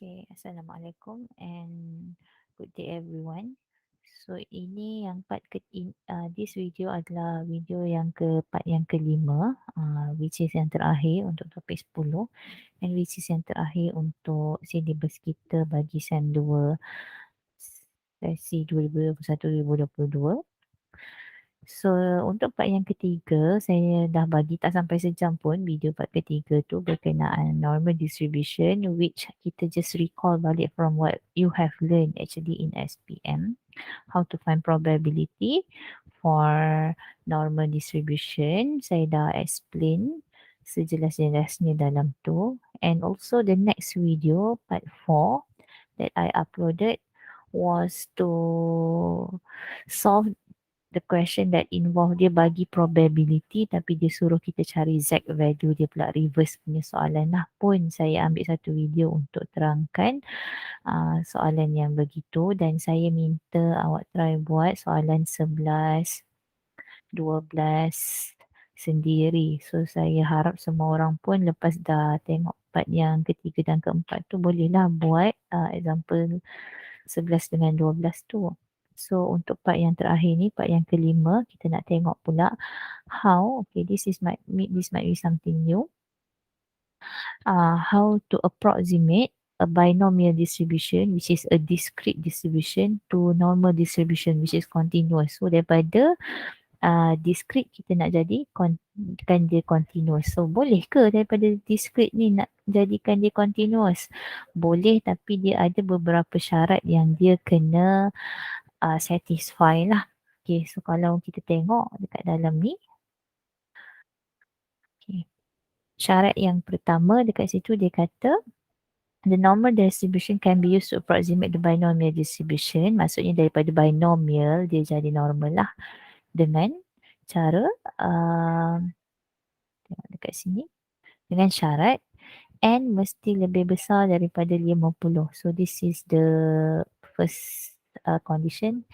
Okay, Assalamualaikum and good day everyone. So ini yang this video adalah video yang part yang kelima, which is yang terakhir untuk topik 10 and which is yang terakhir untuk syllabus kita bagi SEM 2 sesi 2021-2022. So untuk part yang ketiga, saya dah bagi tak sampai sejam pun video part ketiga tu berkenaan normal distribution, which kita just recall balik from what you have learned actually in SPM, how to find probability for normal distribution. Saya dah explain sejelas-jelasnya dalam tu, and also the next video part 4 that I uploaded was to solve the question that involve dia bagi probability tapi dia suruh kita cari Z value dia pula, reverse punya soalan lah. Pun saya ambil satu video untuk terangkan soalan yang begitu, dan saya minta awak try buat soalan 11, 12 sendiri. So saya harap semua orang pun lepas dah tengok part yang ketiga dan keempat tu bolehlah buat example 11 dengan 12 tu. So untuk part yang terakhir ni, part yang kelima, kita nak tengok pula how, okay, this might be something new. How to approximate a binomial distribution, which is a discrete distribution, to normal distribution, which is continuous. So daripada discrete kita nak jadikan dia continuous. So boleh ke daripada discrete ni nak jadikan dia continuous? Boleh, tapi dia ada beberapa syarat yang dia kena satisfy lah. Okay, so kalau kita tengok dekat dalam ni, okay, syarat yang pertama dekat situ dia kata the normal distribution can be used to approximate the binomial distribution. Maksudnya daripada binomial dia jadi normal lah dengan cara tengok dekat sini, dengan syarat n mesti lebih besar daripada 50. So this is the first condition,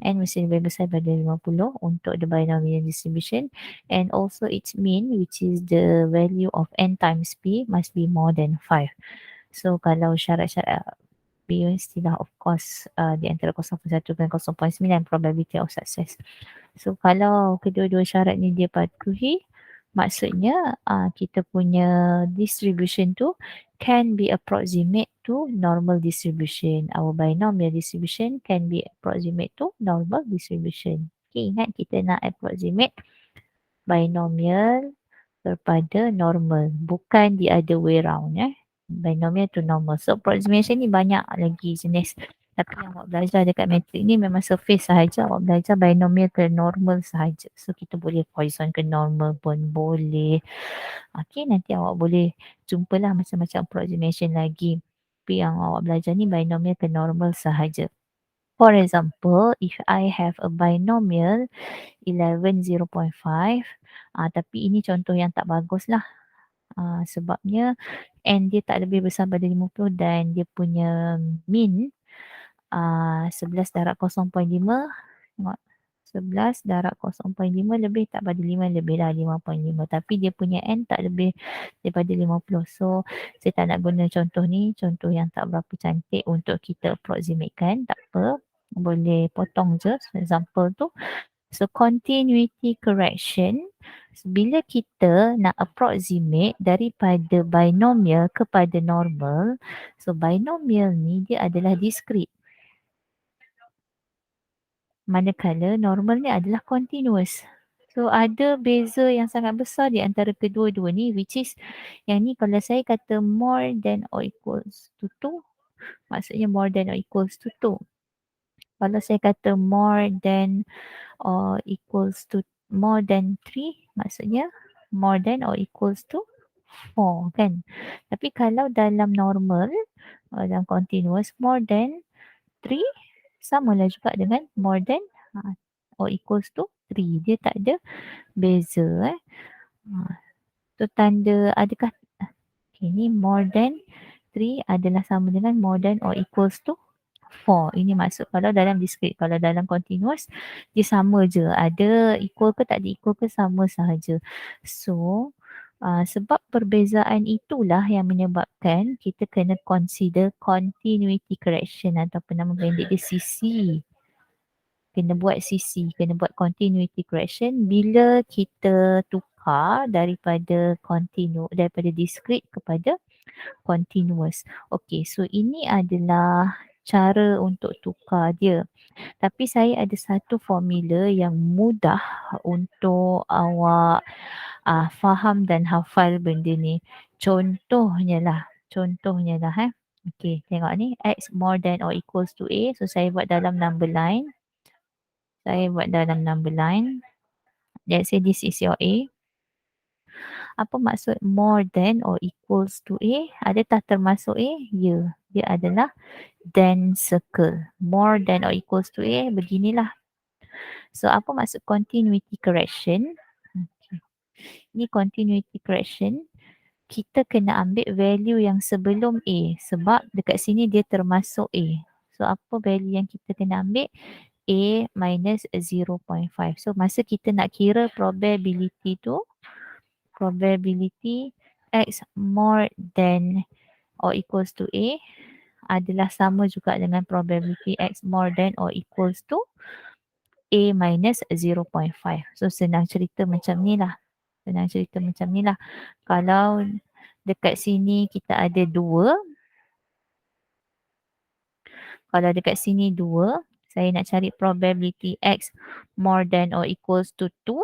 n mesti lebih besar daripada 50 untuk the binomial distribution, and also its mean, which is the value of n times p, must be more than 5. So kalau syarat-syarat B mestilah of course di antara 0.1 dan 0.9 probability of success. So kalau kedua-dua syarat ni dia patuhi, maksudnya kita punya distribution tu can be approximate to normal distribution. Our binomial distribution can be approximate to normal distribution. Okay, ingat kita nak approximate binomial kepada normal, bukan the other way round binomial to normal. So approximation ni banyak lagi jenis, tapi yang awak belajar dekat matrik ni memang surface sahaja. Awak belajar binomial ke normal sahaja. So kita boleh Poisson ke normal pun boleh. Okay, nanti awak boleh jumpalah macam-macam approximation lagi. Tapi yang awak belajar ni binomial ke normal sahaja. For example, if I have a binomial 11 0.5, tapi ini contoh yang tak bagus lah. Sebabnya n dia tak lebih besar pada 50 dan dia punya mean 11 darab 0.5. Tengok, 11 darab 0.5 lebih tak pada 5, lebih dah 5.5. Tapi dia punya n tak lebih daripada 50. So saya tak nak guna contoh ni, contoh yang tak berapa cantik untuk kita approximate kan. Tak apa, boleh potong je example tu. So continuity correction, bila kita nak approximate daripada binomial kepada normal, so binomial ni dia adalah discrete, manakala normal ni adalah continuous. So ada beza yang sangat besar di antara kedua-dua ni, which is yang ni kalau saya kata more than or equals to 2, maksudnya more than or equals to 2. Kalau saya kata more than or equals to more than 3, maksudnya more than or equals to 4 kan. Tapi kalau dalam normal, dalam continuous, more than 3 samalah juga dengan more than or equals to 3. Dia tak ada beza tu tanda adakah ini more than 3 adalah sama dengan more than or equals to 4. Ini maksud kalau dalam discrete. Kalau dalam continuous dia sama je. Ada equal ke tak ada equal ke sama sahaja. So Sebab perbezaan itulah yang menyebabkan kita kena consider continuity correction ataupun nama pendek dia CC. Kena buat CC, kena buat continuity correction bila kita tukar daripada discrete kepada continuous. Okay, so ini adalah cara untuk tukar dia. Tapi saya ada satu formula yang mudah untuk awak faham dan hafal benda ni. Contohnya lah. Okay, tengok ni. X more than or equals to A. So, saya buat dalam number line. Let's say this is your A. Apa maksud more than or equals to A? Ada tak termasuk A? Ya. Dia adalah then circle. More than or equals to A, beginilah. So, apa maksud continuity correction? Okay. Ni continuity correction. Kita kena ambil value yang sebelum A. Sebab dekat sini dia termasuk A. So, apa value yang kita kena ambil? A minus 0.5. So, masa kita nak kira probability tu, probability X more than or equals to A adalah sama juga dengan probability X more than or equals to A minus 0.5. So, senang cerita macam ni lah. Kalau dekat sini kita ada 2. Kalau dekat sini 2, saya nak cari probability X more than or equals to 2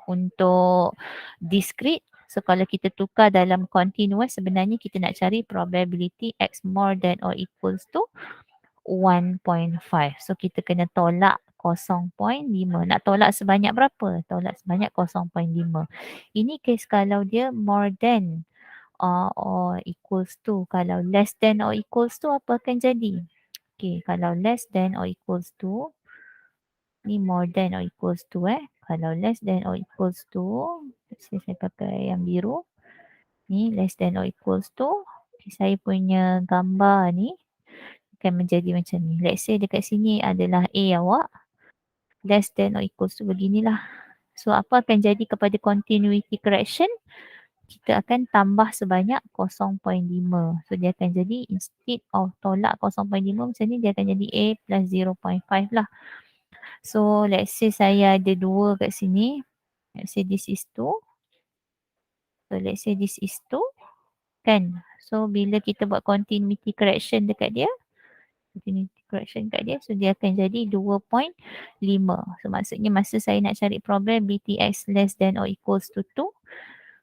untuk discrete. So, kalau kita tukar dalam continuous, sebenarnya kita nak cari probability X more than or equals to 1.5. So, kita kena tolak 0.5. Nak tolak sebanyak berapa? Tolak sebanyak 0.5. Ini case kalau dia more than or equals to. Kalau less than or equals to, apa akan jadi? Okay, kalau less than or equals to, ni more than or equals to Kalau less than or equals to, saya pakai yang biru. Ni less than or equals to, saya punya gambar ni akan menjadi macam ni. Let's say dekat sini adalah A awak. Less than or equals to beginilah. So, apa akan jadi kepada continuity correction? Kita akan tambah sebanyak 0.5. So, dia akan jadi instead of tolak 0.5 macam ni, dia akan jadi A plus 0.5 lah. So, let's say saya ada 2 kat sini. Let's say this is 2. So, let's say this is 2. Kan? So, bila kita buat continuity correction dekat dia, so dia akan jadi 2.5. So, maksudnya masa saya nak cari probability X less than or equals to 2,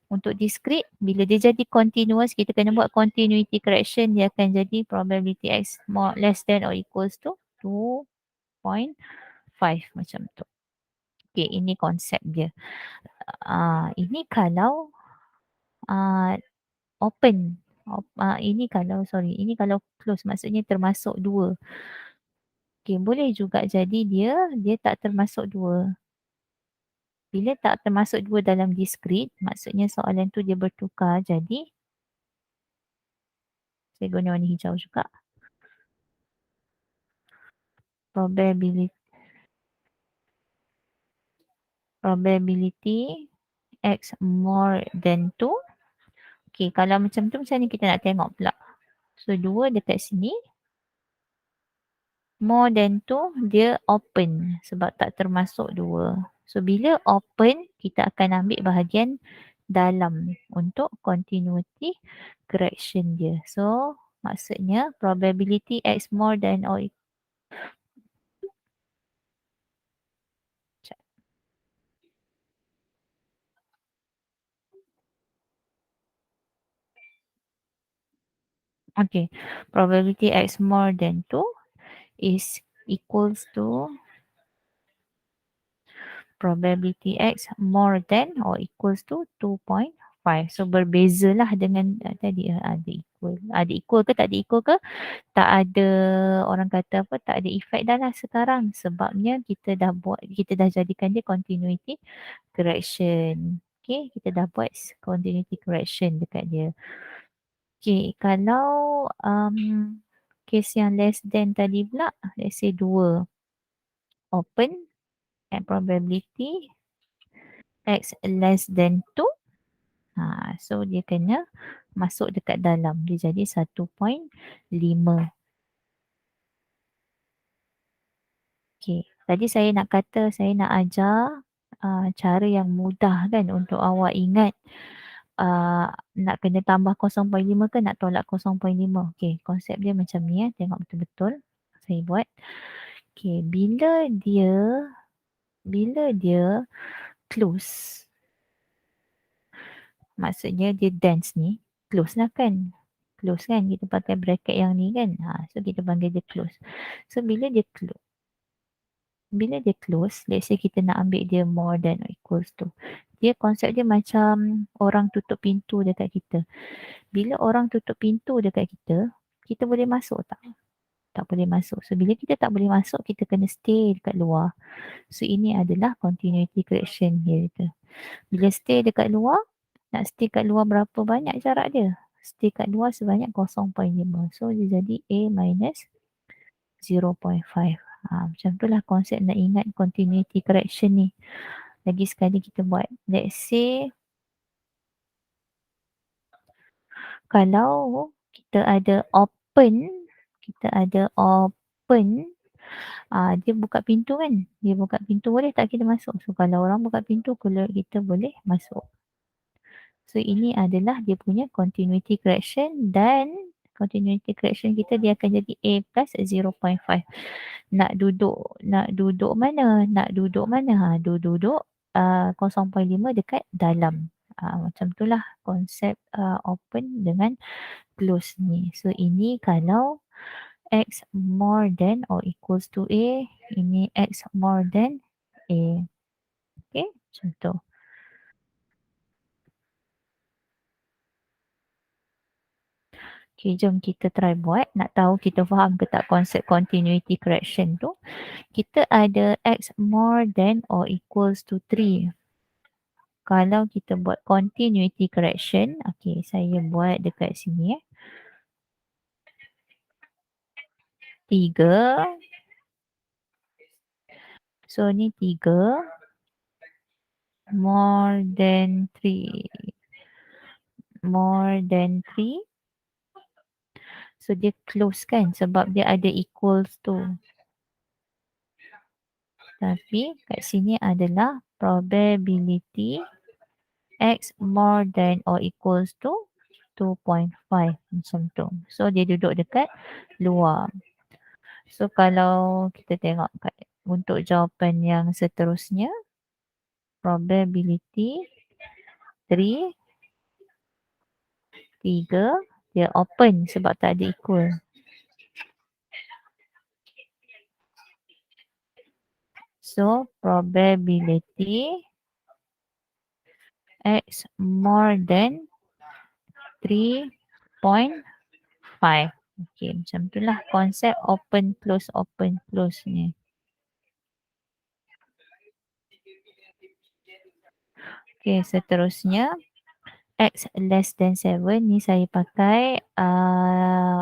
untuk discrete, bila dia jadi continuous, kita kena buat continuity correction, dia akan jadi probability X more less than or equals to 2.5 macam tu. Okay, ini konsep dia. Ini kalau open. Ini kalau close, maksudnya termasuk 2. Okay, boleh juga jadi dia tak termasuk 2. Bila tak termasuk 2 dalam discrete, maksudnya soalan tu dia bertukar jadi, saya guna warna hijau juga. Probability X more than 2. Okay, kalau macam tu macam ni kita nak tengok pula. So, 2 dekat sini. More than 2 dia open sebab tak termasuk 2. So, bila open, kita akan ambil bahagian dalam untuk continuity correction dia. So, maksudnya probability X more than or equal. Okay, probability X more than 2 is equals to probability X more than or equals to 2.5. So, berbezalah dengan tadi ada equal. Ada equal ke tak ada equal ke? Tak ada, orang kata apa, tak ada efek dah lah sekarang. Sebabnya kita dah jadikan dia continuity correction. Okay, kita dah buat continuity correction dekat dia. Okay, kalau case yang less than tadi pula, let's say 2 open and probability X less than 2. So dia kena masuk dekat dalam. Dia jadi 1.5. Okey. Tadi saya nak kata saya nak ajar cara yang mudah kan untuk awak ingat nak kena tambah 0.5 ke nak tolak 0.5. Okey, konsep dia macam ni tengok betul-betul. Saya buat. Okey, bila dia close, maksudnya dia dense ni, close lah kan. Close kan, kita pakai bracket yang ni kan. So kita panggil dia close. So bila dia close, let's say kita nak ambil dia more than or equals to. Dia konsep dia macam orang tutup pintu dekat kita. Bila orang tutup pintu dekat kita, kita boleh masuk tak? Tak boleh masuk. So bila kita tak boleh masuk, kita kena stay dekat luar. So ini adalah continuity correction dia kata. Bila stay dekat luar, nak stay kat luar berapa banyak jarak dia? Stay kat luar sebanyak 0.5. So dia jadi A minus 0.5. Macam tu lah konsep nak ingat continuity correction ni. Lagi sekali kita buat. Let's say kalau kita ada open, dia buka pintu kan. Dia buka pintu, boleh tak kita masuk? So kalau orang buka pintu, kalau kita boleh masuk. So ini adalah dia punya continuity correction, dan continuity correction kita dia akan jadi A plus 0.5. Nak duduk mana? Duduk 0.5 dekat dalam. Macam itulah konsep open dengan close ni. So ini kalau X more than or equals to A, ini X more than A. Okay, macam tu. Okay, jom kita try buat. Nak tahu kita faham ke tak konsep continuity correction tu. Kita ada X more than or equals to 3. Kalau kita buat continuity correction, okay, saya buat dekat sini 3. So ni 3 more than 3. More than 3. So dia close kan sebab dia ada equals tu. Tapi kat sini adalah probability X more than or equals to 2.5 macam tu. So dia duduk dekat luar. So kalau kita tengok untuk jawapan yang seterusnya, probability 3, dia open sebab tak ada equal. So probability X more than 3.5. Okay, macam itulah konsep open close ni. Okay, seterusnya X less than 7 ni saya pakai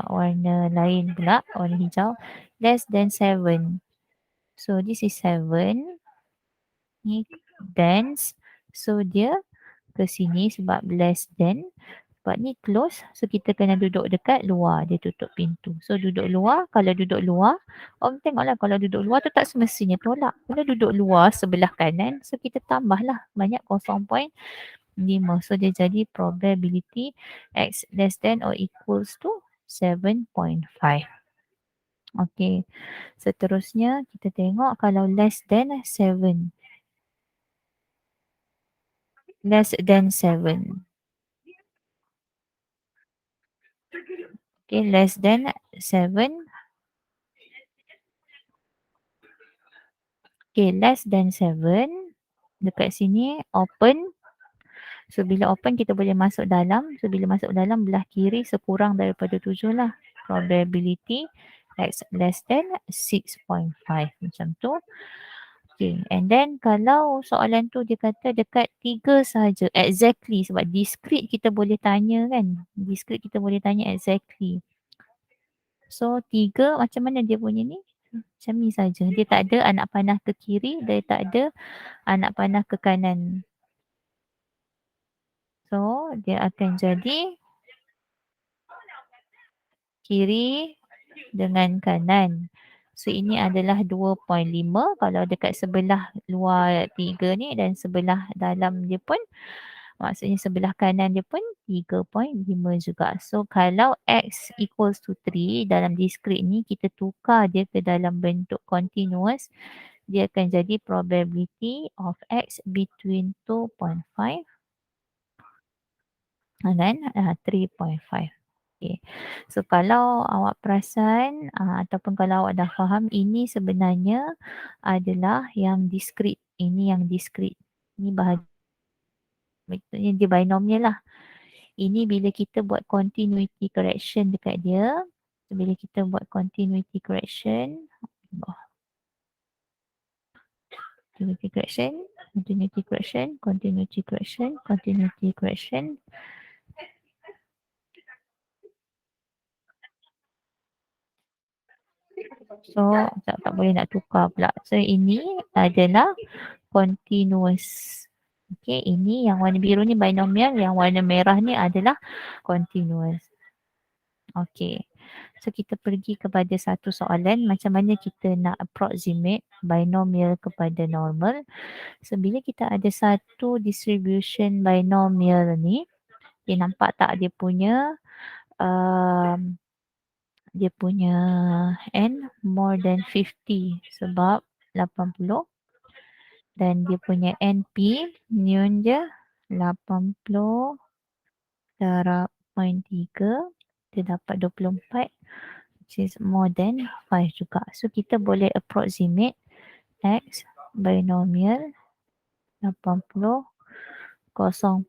warna lain pula, warna hijau. Less than 7. So this is 7. Ni dense. So dia ke sini sebab less than. Sebab ni close. So kita kena duduk dekat luar. Dia tutup pintu. So duduk luar. Kalau duduk luar. Tengoklah kalau duduk luar tu tak semestinya tolak. Kalau duduk luar sebelah kanan. So kita tambahlah banyak 0.5. So dia jadi probability X less than or equals to 7.5. Okay. Seterusnya kita tengok kalau less than 7. Less than 7. Okay, less than 7. Okay, less than 7. Dekat sini open. So bila open kita boleh masuk dalam. So bila masuk dalam belah kiri sekurang daripada 7 lah. Probability X less than 6.5. Macam tu. Okay, and then kalau soalan tu dia kata dekat 3 sahaja. Exactly. Sebab discrete kita boleh tanya kan. Discrete kita boleh tanya exactly. So 3 macam mana dia punya ni? Macam ni saja. Dia tak ada anak panah ke kiri. Dia tak ada anak panah ke kanan. So, dia akan jadi kiri dengan kanan. So, ini adalah 2.5 kalau dekat sebelah luar 3 ni dan sebelah dalam dia pun, maksudnya sebelah kanan dia pun 3.5 juga. So, kalau X equals to 3 dalam discrete ni, kita tukar dia ke dalam bentuk continuous, dia akan jadi probability of X between 2.5 dan 3.5. Okay. So kalau awak perasan ataupun kalau awak dah faham, ini sebenarnya adalah yang discrete. Ini yang discrete. Ini bahagian maksudnya dia binomial lah. Ini bila kita buat continuity correction dekat dia. So, bila kita buat continuity correction. Continuity correction, continuity correction, continuity correction, continuity correction. So, tak boleh nak tukar pula. So, ini adalah continuous. Okay, ini yang warna biru ni binomial, yang warna merah ni adalah continuous. Okay, so kita pergi kepada satu soalan, macam mana kita nak approximate binomial kepada normal. So, bila kita ada satu distribution binomial ni, dia nampak tak um, dia punya n more than 50 sebab 80 dan dia punya NP neon je 80 darab 0.3 dia dapat 24 which is more than 5 juga. So kita boleh approximate X binomial 80 0.3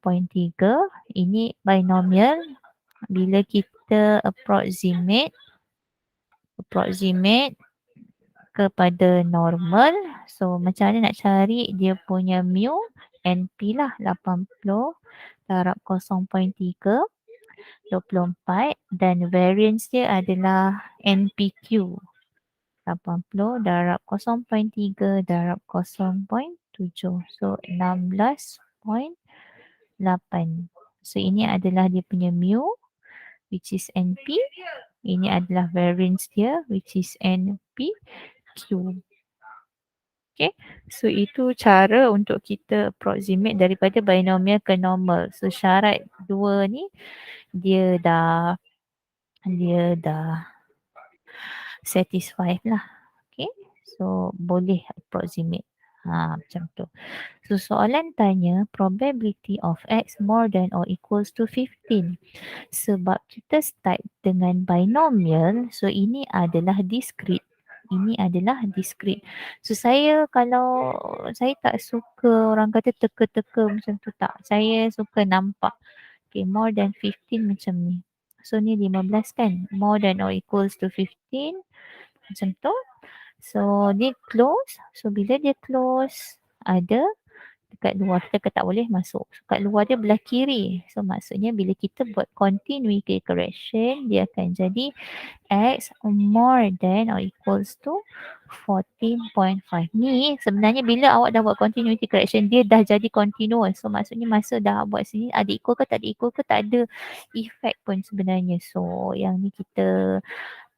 ini binomial bila kita approximate kepada normal. So macam mana nak cari dia punya mu? NP lah 80 darab 0.3 24 dan variance dia adalah NPQ 80 darab 0.3 darab 0.7. So 16.8. So ini adalah dia punya mu which is NP. Ini adalah variance dia which is NPQ. Okay, so itu cara untuk kita approximate daripada binomial ke normal. So syarat dua ni dia dah satisfied lah. Okay, so boleh approximate. Macam tu. So soalan tanya probability of X more than or equals to 15. Sebab kita start dengan binomial, so ini adalah discrete. Ini adalah discrete. So kalau saya tak suka orang kata teka-teka macam tu tak. Saya suka nampak. Okay, more than 15 macam ni. So ni 15 kan. More than or equals to 15. Macam tu. So dia close. So bila dia close ada dekat luar, kita tak boleh masuk. Kat luar dia belah kiri. So maksudnya bila kita buat continuity correction, dia akan jadi X more than or equals to 14.5. Ni sebenarnya bila awak dah buat continuity correction, dia dah jadi continuous. So maksudnya masa dah buat sini ada equal ke tak ada equal ke tak ada effect pun sebenarnya. So yang ni kita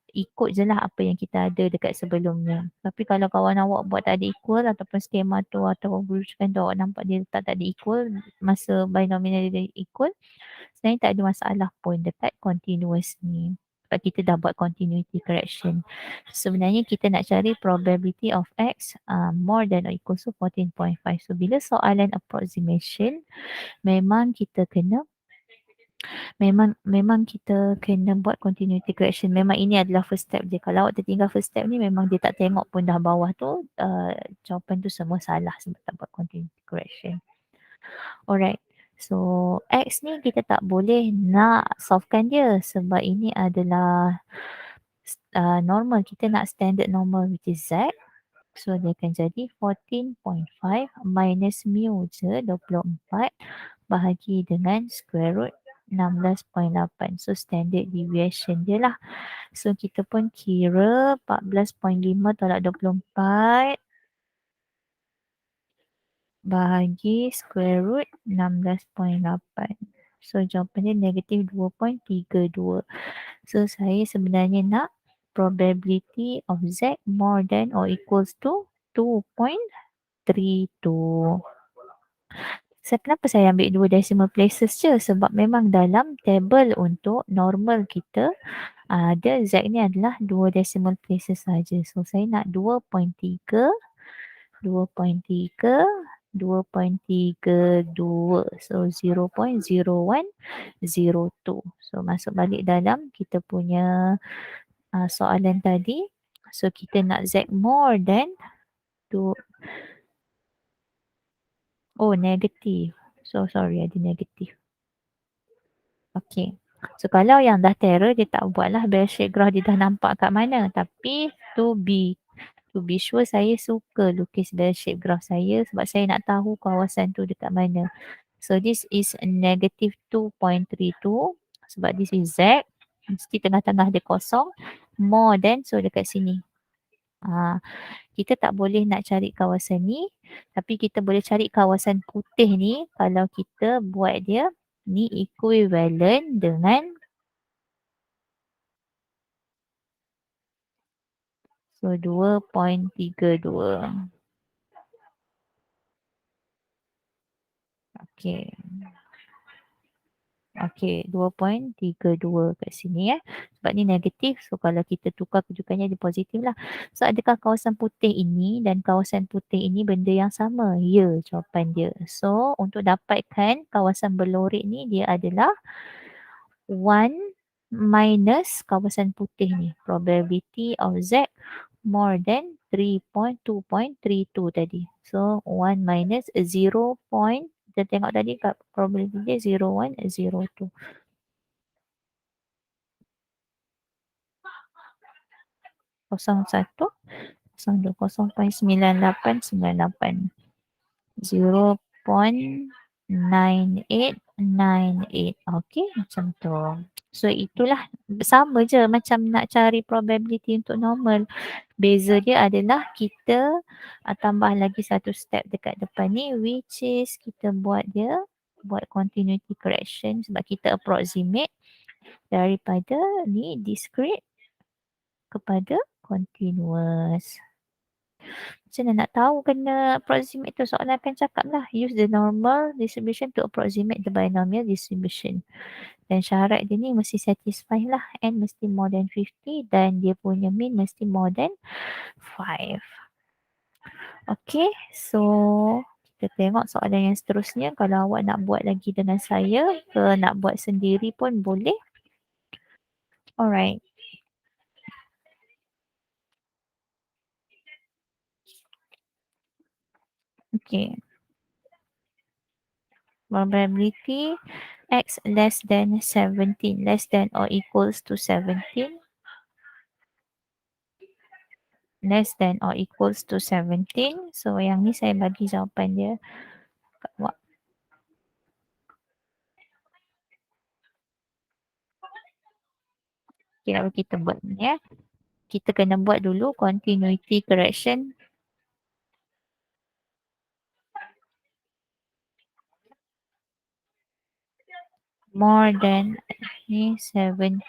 ikut je lah apa yang kita ada dekat sebelumnya. Tapi kalau kawan awak buat tak ada equal ataupun skema tu atau rujukan tu awak nampak dia tak ada equal, masa binomial dia equal, sebenarnya tak ada masalah pun dekat continuous ni. Sebab kita dah buat continuity correction. Sebenarnya kita nak cari probability of X more than or equal to 14.5. So bila soalan approximation, memang kita kena memang kita kena buat continuity correction. Memang ini adalah first step dia. Kalau awak tertinggal first step ni, memang dia tak tengok pun dah bawah tu jawapan tu semua salah sebab tak buat continuity correction. Alright. So X ni kita tak boleh nak solvekan dia sebab ini adalah normal. Kita nak standard normal which is Z. So dia akan jadi 14.5 minus mu je 24 bahagi dengan square root 16.8. So standard deviation je lah. So kita pun kira 14.5 tolak 24 bahagi square root 16.8. So jawapan dia negatif 2.32. So saya sebenarnya nak probability of Z more than or equals to 2.32. Kenapa saya ambil dua decimal places je? Sebab memang dalam table untuk normal kita ada Z ni adalah dua decimal places saja. So saya nak 2.3, 2.3, 2.32. So 0.0102. So masuk balik dalam kita punya soalan tadi. So kita nak Z more than 2. Oh, negatif. So sorry, ada negatif. Okay. So kalau yang dah terror, dia tak buat lah bell-shaped graph, dia dah nampak kat mana. Tapi to be sure, saya suka lukis bell-shaped graph saya sebab saya nak tahu kawasan tu dekat mana. So this is negative 2.32 sebab this is Z. Mesti tengah-tengah dia kosong. More than, so dekat sini. Kita tak boleh nak cari kawasan ni, tapi kita boleh cari kawasan putih ni kalau kita buat dia ni equivalent dengan so 2.32. Okey. Okey, 2.32 kat sini Sebab ni negatif. So kalau kita tukar kedudukannya dia positif lah. So adakah kawasan putih ini dan kawasan putih ini benda yang sama? Ya, jawapan dia. So untuk dapatkan kawasan berlorek ni dia adalah 1 minus kawasan putih ni. Probability of Z more than 3.2.32 tadi. So 1 minus 0. Kita tengok tadi kat probability dia 0.102. 01, 02, 0.9898. 0.9898. Okey, macam tu. So itulah sama je macam nak cari probability untuk normal. Beza dia adalah kita tambah lagi satu step dekat depan ni, which is kita buat continuity correction sebab kita approximate daripada ni discrete kepada continuous. Macam mana nak tahu kena approximate tu? Soalan akan cakap lah. Use the normal distribution to approximate the binomial distribution. Dan syarat dia ni mesti satisfy lah. N mesti more than 50 dan dia punya mean mesti more than 5. Okay, so kita tengok soalan yang seterusnya. Kalau awak nak buat lagi dengan saya ke nak buat sendiri pun boleh. Alright. Okay. Probability X less than 17, less than or equals to 17. Less than or equals to 17. So yang ni saya bagi jawapan dia kat awak. Okay, lalu kita buat ni Kita kena buat dulu continuity correction. More than ni 17.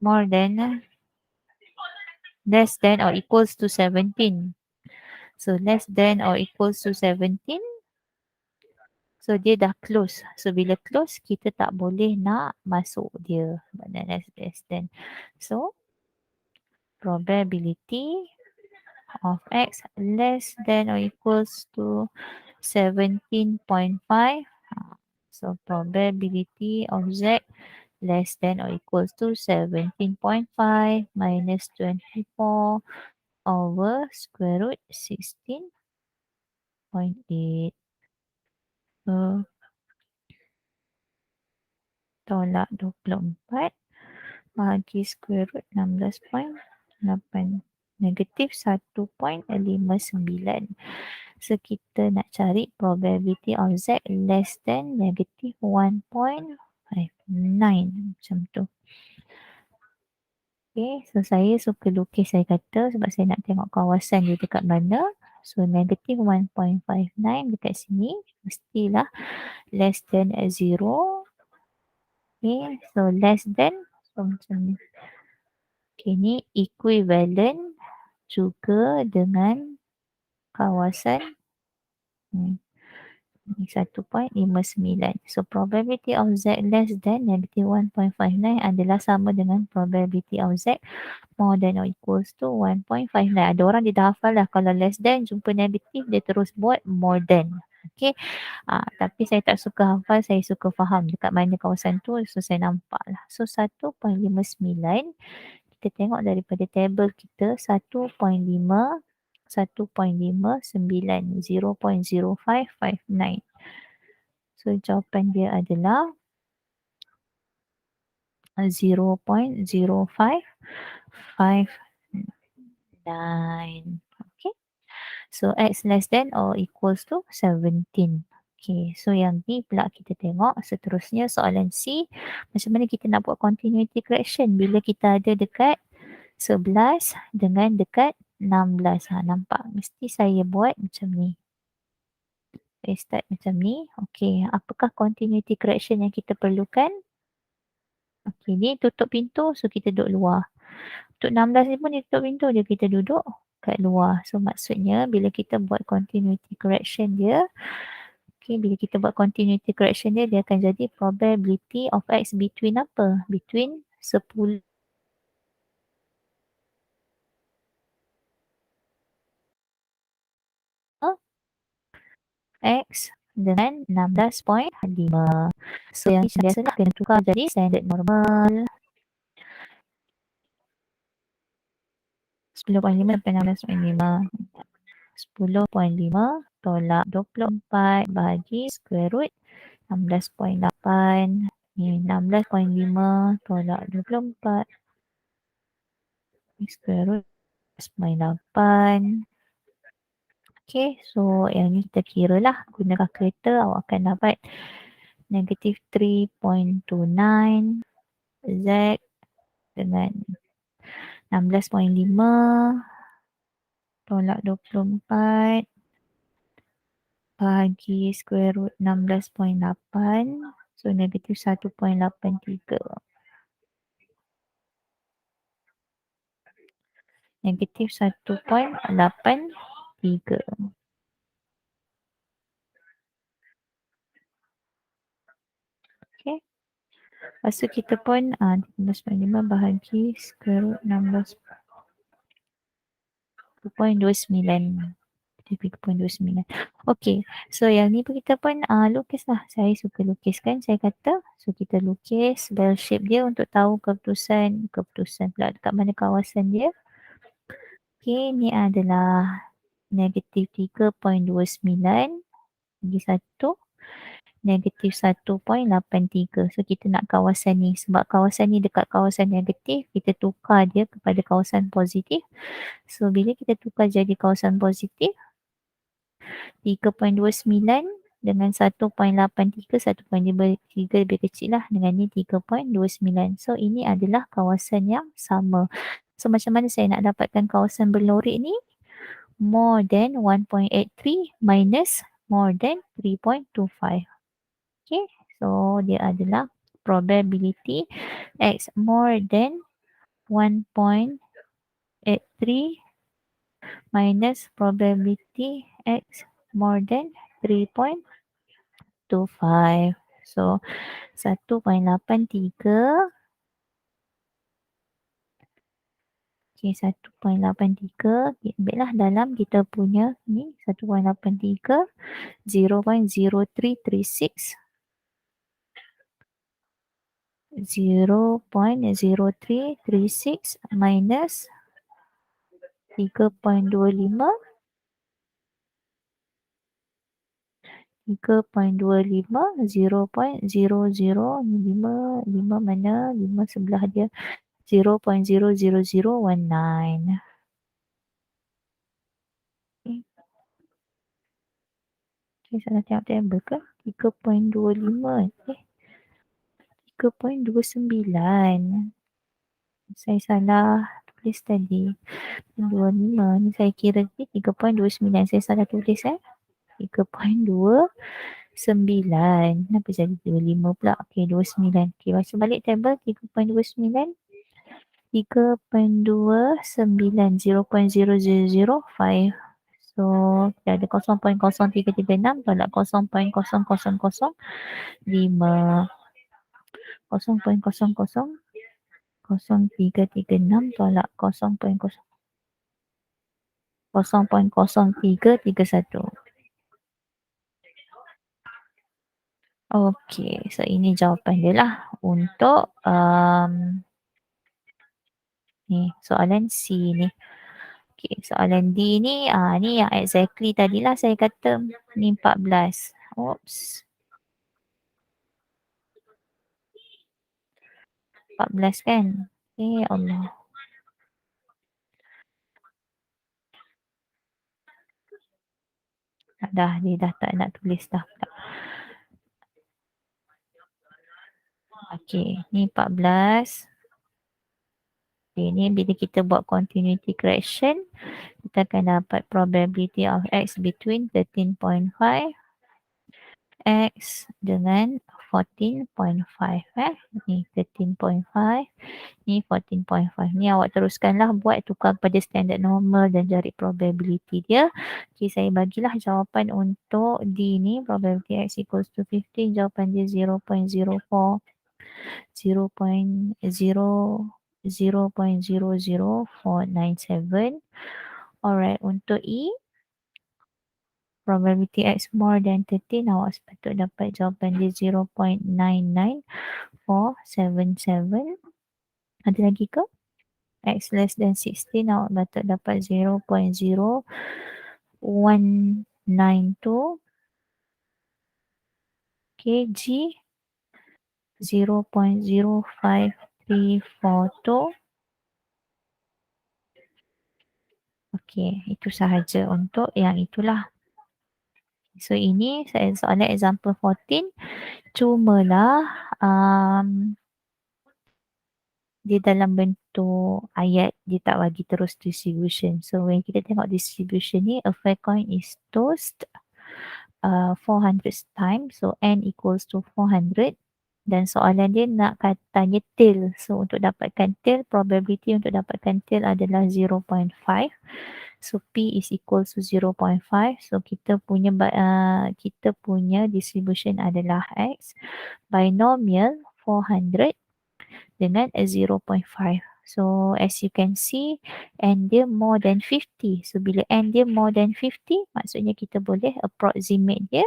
More than less than or equals to 17. So less than or equals to 17. So dia dah close. So bila close kita tak boleh nak masuk dia. Less than. So probability of X less than or equals to 17.5. So probability of Z less than or equals to 17.5 minus 24 over square root 16.8. So tolak 24 bagi square root 16.8. Negatif 1.59. So kita nak cari probability of Z less than negative 1.59. Macam tu. Okay, so saya suka lukis saya kata sebab saya nak tengok kawasan dia dekat mana. So negative 1.59 dekat sini mestilah less than 0. Okay, so less than, so macam ni. Okay, ni equivalent juga dengan kawasan ni. 1.59. So probability of Z less than negative 1.59 adalah sama dengan probability of Z more than or equals to 1.59. Ada orang dia dah hafal lah, kalau less than jumpa negatif dia terus buat more than. Okay. Tapi saya tak suka hafal, saya suka faham dekat mana kawasan tu, so saya nampak lah. So 1.59 kita tengok daripada table kita 1.5 1.59 0.0559. So jawapan dia adalah 0.0559. Okay. So x less than or equals to 17. Okay, so yang ni pula kita tengok seterusnya soalan C. Macam mana kita nak buat continuity correction bila kita ada dekat 11 dengan dekat 16. Nampak? Mesti saya buat macam ni. Saya start macam ni. Okay, apakah continuity correction yang kita perlukan? Okay, ni tutup pintu, so kita duduk luar. Untuk 16 ni pun dia tutup pintu, dia kita duduk kat luar. So maksudnya bila kita buat continuity correction dia, okay, bila kita buat continuity correction dia, dia akan jadi probability of x between apa? Between 10 X dengan 16.5. So yang ni biasa nak kena tukar jadi standard normal. 10.5 sampai 16.5. 10.5 tolak 24 bahagi square root 16.8. Ni 16.5 tolak 24 square root 16.8. Okay, so yang ni kita kira lah. Guna kalkulator awak akan dapat negative 3.29 Z dengan 16.5 tolak 24 bagi square root 16.8. So negatif 1.83. Negatif 1.83. Okay. Lepas tu kita pun 13.5 bahagi square root 16. 2.29. 3.29. Okay. So yang ni pun kita pun lukis lah. Saya suka lukis kan, saya kata. So kita lukis bell shape dia untuk tahu keputusan pula dekat mana kawasan dia. Okay, ni adalah negatif 3.29 bagi 1. Negatif 1.83. So kita nak kawasan ni. Sebab kawasan ni dekat kawasan negatif, kita tukar dia kepada kawasan positif. So bila kita tukar jadi kawasan positif, 3.29 dengan 1.83, 1.53 lebih kecil lah. Dengan ni 3.29. So ini adalah kawasan yang sama. So macam mana saya nak dapatkan kawasan berlorek ni? More than 1.83 minus more than 3.25. Okay, so dia adalah probability x more than 1.83 minus probability x more than 3.25. So 1.83. Okay, 1.83. Ambil lah dalam kita punya ni 1.83. 0.0336. 0.0336 minus 3.25. 3.25 0.0055 mana 5 sebelah dia 0.00019. Okay, saya nak tengok table ke 3.25 3.29. Saya salah tulis tadi. 25 ni saya kira ni 3.29. Saya salah tulis 3.29. Kenapa jadi 25 pula? Okey, 29. Okey, baca balik table 3.29. 3.29 0.0005. So, kita ada 0.0336 tolak 0.0005. 0.000336 tolak 0.0331. Okey, so ini jawapan dia lah untuk ni soalan C ni. Okey, soalan D ni ni yang exactly tadilah saya kata ni 14. Oops. 14 kan? Allah. Dah, dia dah tak nak tulis dah. Okey, ni 14. Okay, ni bila kita buat continuity correction, kita akan dapat probability of X between 13.5 X dengan 14.5. Ni 13.5, ni 14.5. Ni awak teruskanlah buat, tukar pada standard normal dan cari probability dia. Okay, saya bagilah jawapan untuk D ni, probability X equals to 15. Jawapan dia 0.04. 0.00497. Alright, untuk E, probability X more than 13, awak sepatut dapat jawapan dia 0.99477. Ada lagi ke? X less than 16, awak patut dapat 0.0192. Okay, G 0.05342. Okey, itu sahaja untuk yang itulah. So ini soalan example 14. Cumalah dia dalam bentuk ayat, dia tak bagi terus distribution. So when kita tengok distribution ni, a fair coin is tossed 400 times. So n equals to 400. Dan soalan dia nak tanya tail. So untuk dapatkan tail, probability untuk dapatkan tail adalah 0.5. So P is equals to 0.5. So kita punya distribution adalah X. Binomial 400 dengan 0.5. So as you can see, n dia more than 50. So bila n dia more than 50, maksudnya kita boleh approximate dia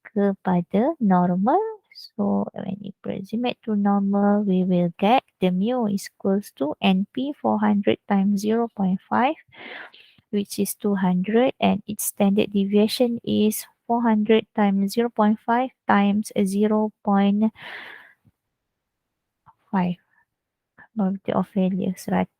kepada normal. So when we approximate to normal, we will get the mu is equals to NP 400 times 0.5, which is 200, and its standard deviation is 400 times 0.5 times 0.5. Probability of failure 100.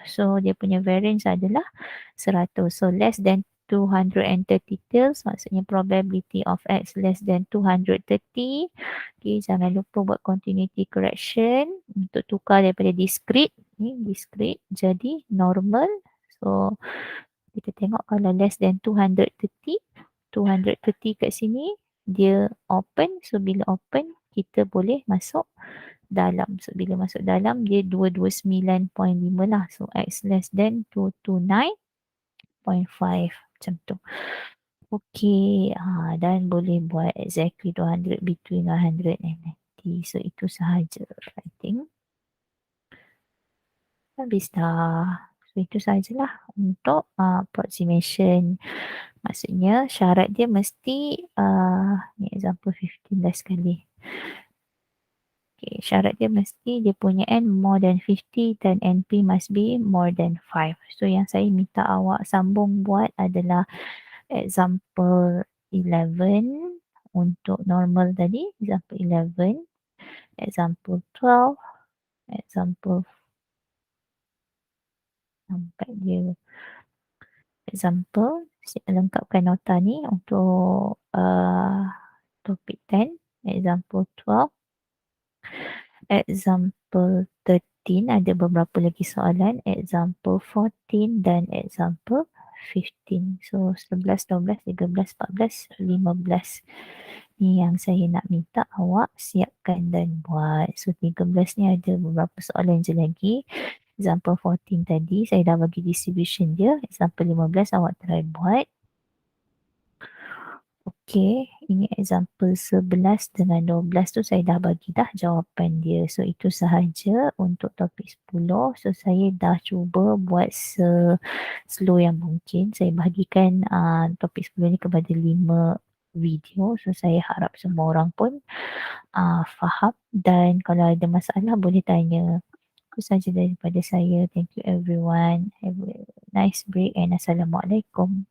So dia punya variance adalah 100. So less than 230 tails, maksudnya probability of X less than 230. Okay, jangan lupa buat continuity correction untuk tukar daripada discrete jadi normal. So kita tengok kalau less than 230 kat sini dia open. So bila open, kita boleh masuk dalam. So bila masuk dalam, dia 229.5 lah. So X less than 229.5 macam tu. Okay, dan boleh buat exactly 200 between 100 and 90. So itu sahaja, I think. Habis dah. So itu sahajalah untuk approximation. Maksudnya syarat dia mesti ni example 15 dah sekali. Okay, syarat dia mesti dia punya n more than 50 dan NP must be more than 5. So yang saya minta awak sambung buat adalah example 11 untuk normal tadi, example 11, example 12, example sampai dia example, lengkapkan nota ni untuk topik 10, example 12, example 13, 14, ada beberapa lagi soalan. Example 14 dan example 15. So, 11, 12, 13, 14, 15. Ni yang saya nak minta awak siapkan dan buat. So, 13 ni ada beberapa soalan je lagi. Example 14 tadi, saya dah bagi distribution dia. Example 15, awak try buat. Okey, ini example 11 dengan 12 tu saya dah bagi dah jawapan dia. So, itu sahaja untuk topik 10. So, saya dah cuba buat slow yang mungkin. Saya bahagikan topik 10 ni kepada 5 video. So, saya harap semua orang pun faham. Dan kalau ada masalah boleh tanya. Itu sahaja daripada saya. Thank you everyone. Have a nice break and Assalamualaikum.